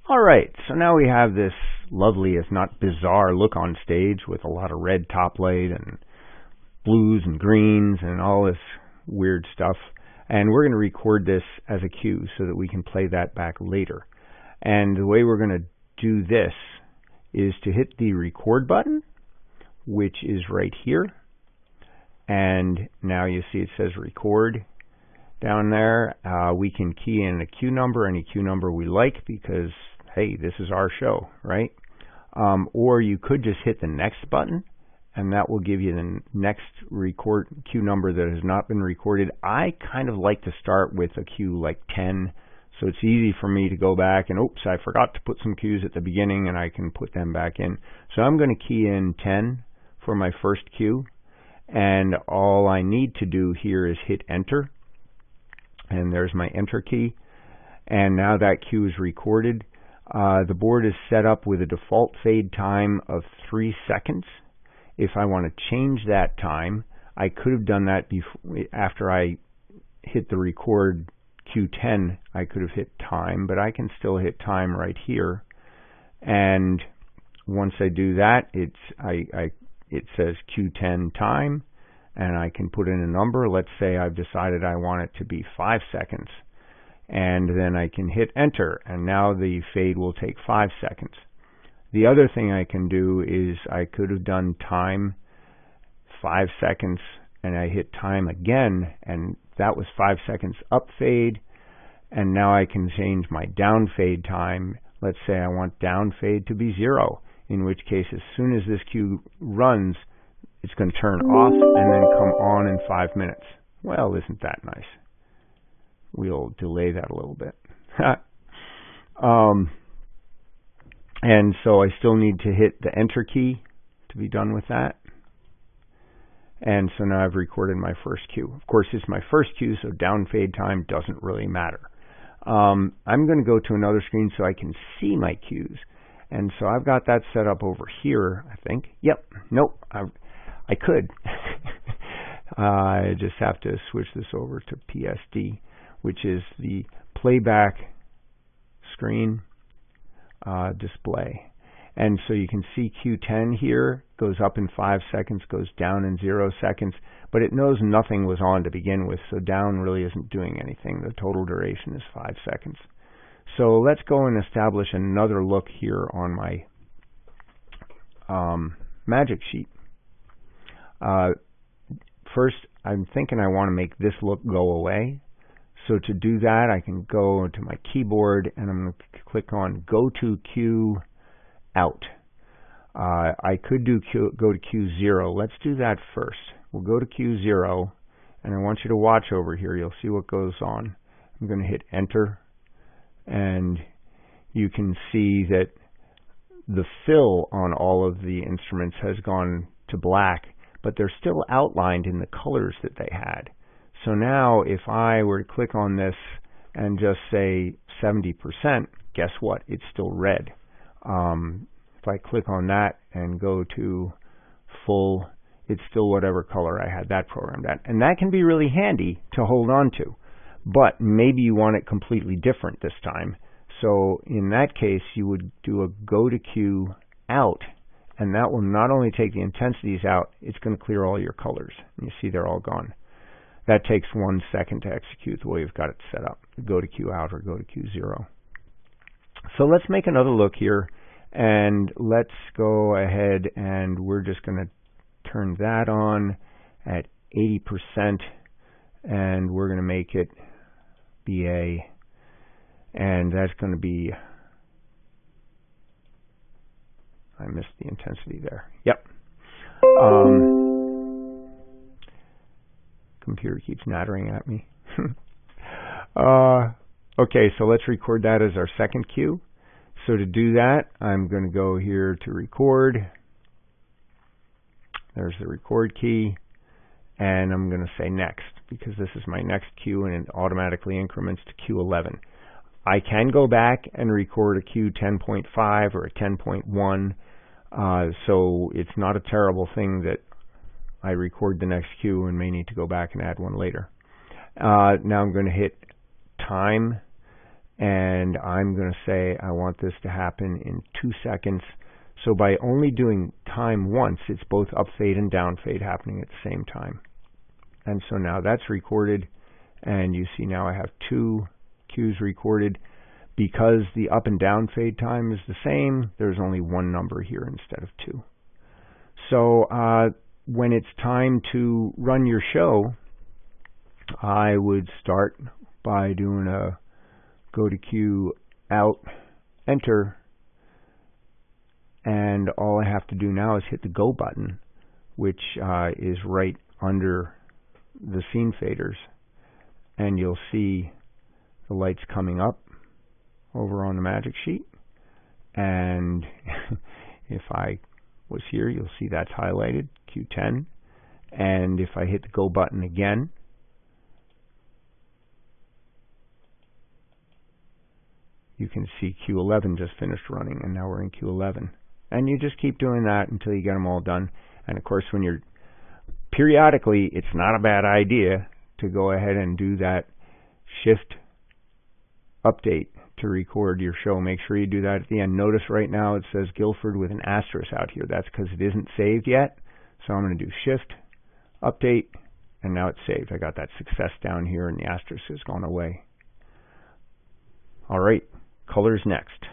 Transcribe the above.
All right, so now we have this lovely, if not bizarre, look on stage with a lot of red top light and blues and greens and all this weird stuff. And we're going to record this as a cue so that we can play that back later. And the way we're going to do this is to hit the record button, which is right here. And now you see it says record down there. We can key in a cue number, any cue number we like, because hey, this is our show, right? Or you could just hit the next button, and that will give you the next record cue number that has not been recorded. I kind of like to start with a cue like 10, so it's easy for me to go back and, oops, I forgot to put some cues at the beginning, and I can put them back in. So I'm going to key in 10 for my first cue, and all I need to do here is hit enter, and there's my enter key, and now that cue is recorded. The board is set up with a default fade time of 3 seconds. If I want to change that time, I could have done that after I hit the record Q10. I could have hit time, but I can still hit time right here. And once I do that, it says Q10 time, and I can put in a number. Let's say I've decided I want it to be 5 seconds. And then I can hit enter, and now the fade will take 5 seconds. The other thing I can do is I could have done time 5 seconds, and I hit time again, and that was 5 seconds up fade, and now I can change my down fade time. Let's say I want down fade to be 0, in which case as soon as this cue runs, it's going to turn off and then come on in 5 minutes. Well, isn't that nice? We'll delay that a little bit. And so I still need to hit the enter key to be done with that. And so now I've recorded my first cue. Of course, it's my first cue, so down fade time doesn't really matter. I'm going to go to another screen so I can see my cues. And so I've got that set up over here, I think. Yep. Nope. I could. I just have to switch this over to PSD, which is the playback screen display. And so you can see Q10 here goes up in 5 seconds, goes down in 0 seconds, but it knows nothing was on to begin with, so down really isn't doing anything. The total duration is 5 seconds. So let's go and establish another look here on my magic sheet. First, I'm thinking I want to make this look go away. So to do that, I can go to my keyboard and I'm going to click on Go to Cue Out. I could go to Cue 0. Let's do that first. We'll go to Cue 0, and I want you to watch over here. You'll see what goes on. I'm going to hit Enter, and you can see that the fill on all of the instruments has gone to black, but they're still outlined in the colors that they had. So now if I were to click on this and just say 70%, guess what? It's still red. If I click on that and go to full, it's still whatever color I had that programmed at. And that can be really handy to hold on to. But maybe you want it completely different this time. So in that case, you would do a Go to Cue Out, and that will not only take the intensities out, it's going to clear all your colors. And you see they're all gone. That takes 1 second to execute the way you've got it set up. Go to Cue Out or go to Cue 0. So let's make another look here, and let's go ahead and we're just going to turn that on at 80%, and we're going to make it BA, and that's going to be, I missed the intensity there. Yep. Computer keeps nattering at me. Okay, so let's record that as our second cue. So to do that, I'm going to go here to record. There's the record key, and I'm going to say next, because this is my next cue and it automatically increments to Q11. I can go back and record a cue 10.5 or a 10.1, so it's not a terrible thing that I record the next cue and may need to go back and add one later. Now I'm going to hit time, and I'm going to say I want this to happen in 2 seconds. So by only doing time once, it's both up fade and down fade happening at the same time. And so now that's recorded, and you see now I have 2 cues recorded. Because the up and down fade time is the same, there's only one number here instead of 2. So when it's time to run your show, I would start by doing a go to cue, out, enter, and all I have to do now is hit the go button, which is right under the scene faders, and you'll see the lights coming up over on the magic sheet, and if I was here, you'll see that's highlighted, Q10, and if I hit the go button again, you can see Q11 just finished running, and now we're in Q11. And you just keep doing that until you get them all done. And of course, when you're periodically, it's not a bad idea to go ahead and do that shift update to record your show. Make sure you do that at the end. Notice right now it says Guilford with an asterisk out here. That's because it isn't saved yet. So I'm going to do shift update, and now it's saved. I got that success down here, and the asterisk has gone away. All right, colors next.